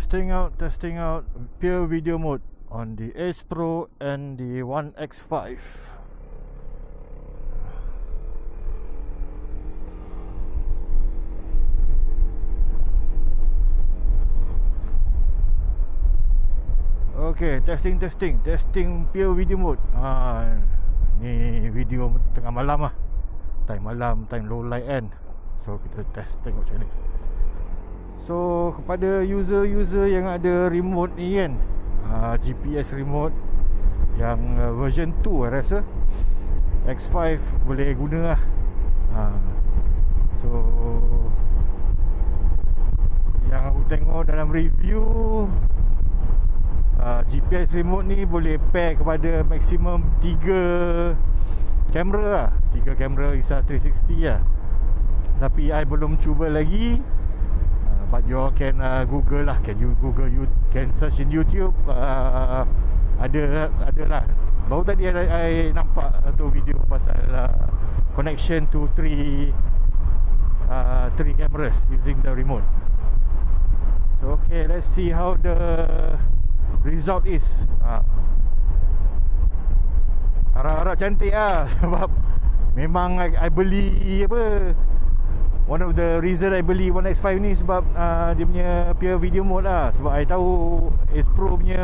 testing out pure video mode on the Ace Pro and the One X5. Okay, testing pure video mode. Ni video tengah malam lah, time malam, time low light kan. So kita test tengok macam ni. So kepada user-user yang ada remote ni kan, GPS remote yang version 2 saya rasa X5 boleh guna lah. So yang aku tengok dalam review, GPS remote ni boleh pair kepada maksimum 3 kamera lah. 3 kamera Insta360 lah. Tapi I belum cuba lagi. But you all can Google lah. Can you Google, you can search in YouTube. Ada lah. Baru tadi I nampak satu video pasal connection to 3 cameras using the remote. So okay, let's see how the result is. Harap-harap cantik lah. Sebab memang I beli apa, one of the reason I beli One X5 ni sebab dia punya pure video mode lah. Sebab I tahu Ace Pro punya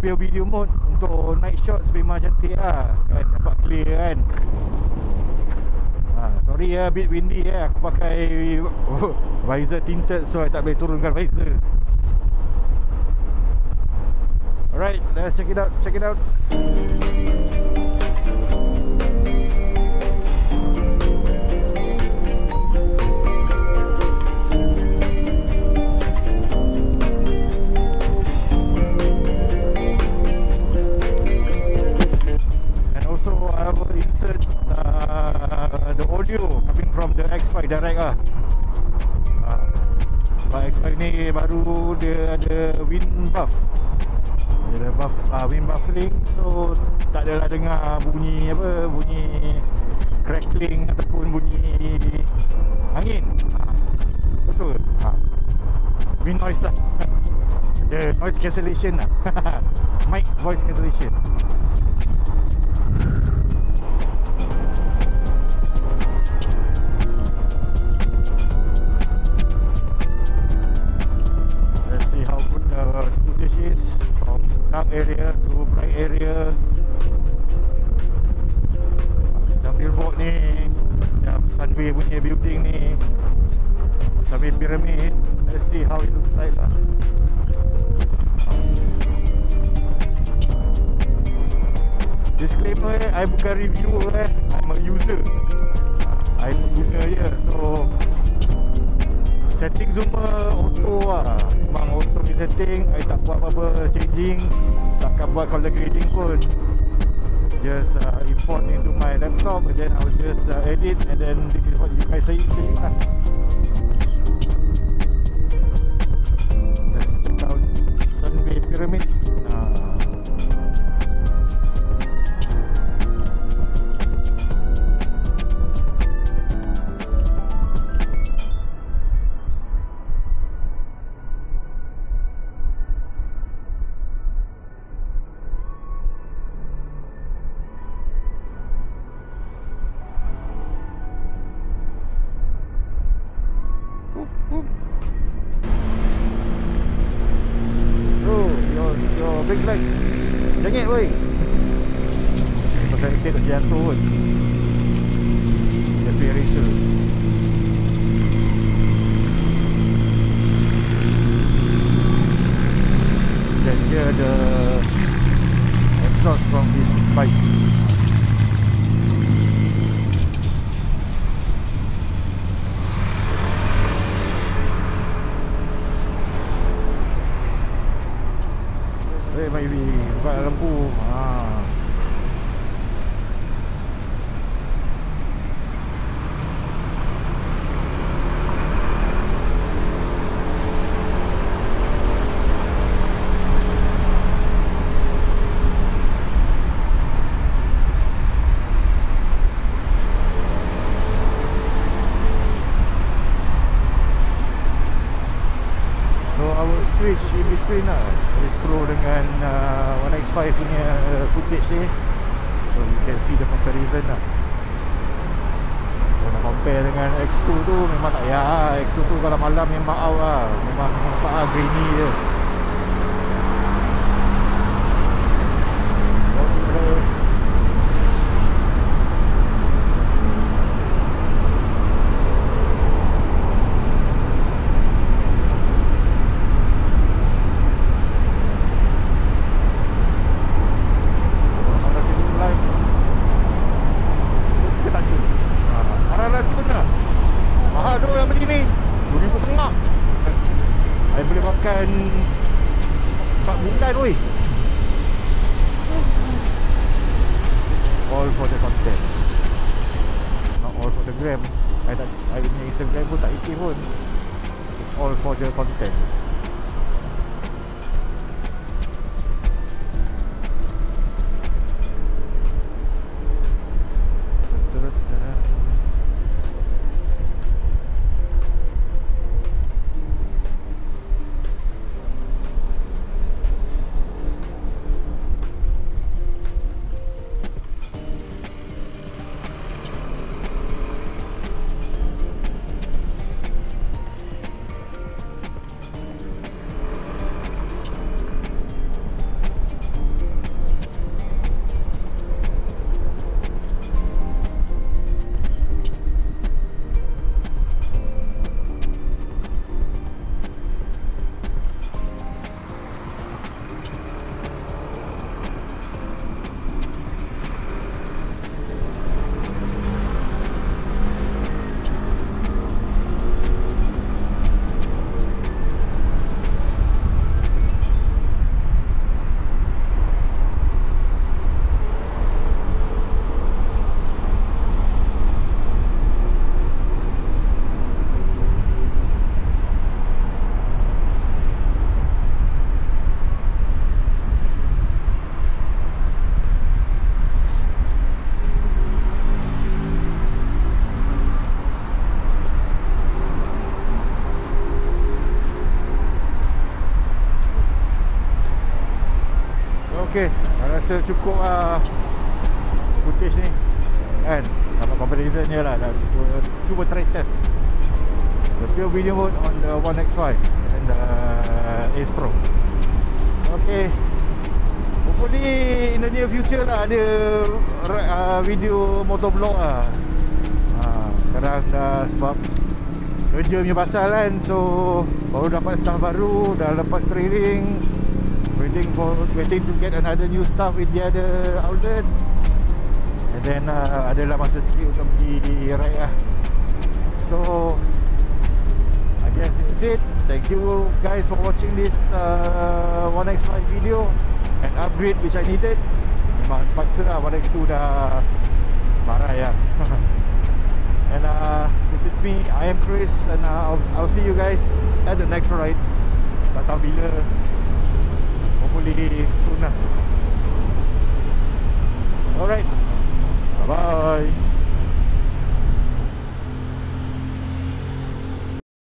pure video mode untuk night shots memang cantik lah kan, dapat clear kan. Sorry ya, bit windy ya. Aku pakai visor tinted, so I tak boleh turunkan visor. Alright, let's check it out. And also I will insert the audio coming from the X5 direct lah. X5 ni baru dia ada wind buff. Dia ada wind buffering, so tak adalah dengar bunyi crackling ataupun bunyi angin. Betul. Wind noise lah. The noise cancellation lah. Mic voice cancellation. Let's see how good the footage is from dark area to bright area. Macam billboard ni, macam Sunway punya building ni, Sunway Pyramid. Let's see how it looks like lah. Disclaimer, I bukan reviewer I'm a user. I pengguna je. So setting semua auto lah. Memang auto ni setting. I tak buat apa-apa changing, takkan buat color grading pun. Just import into my laptop and then I will just edit, and then this is what you guys see lah. Let's check out Sunway Pyramid. Big lights jengit woi. Pasal kita tak jatuh pun. Dia punya racer. Dan dia ada exhaust from this bike. Maybe buka lampu. print lah Ace Pro dengan 1X5 punya footage ni. So you can see the comparison lah. Kalau nak compare dengan X2 tu memang tak payah. X2 tu kalau malam memang out lah. Memang nampak grainy je. Makan 4 bulan weh. All for the content, not all for the gram. I punya Instagram pun tak ikut pun. It's all for the content. Okay, rasa cukup footage ni kan, dapat comparison je lah. Dah cuba try test the pure video mode on the 1X5 and the Ace Pro. Okay, hopefully in the near future lah ada video motovlog lah. Sekarang dah sebab kerja punya pasal kan, so baru dapat staff baru, dah lepas training, waiting to get another new staff in the other outlet, and then adalah masa sikit untuk pergi ride lah. So I guess this is it. Thank you guys for watching this 1X5 video and upgrade which I needed. Memang paksa lah, 1X2 dah barai lah. And this is me, I am Chris, and I'll see you guys at the next ride. Tak tahu bila, hopefully soon lah. Alright, bye bye.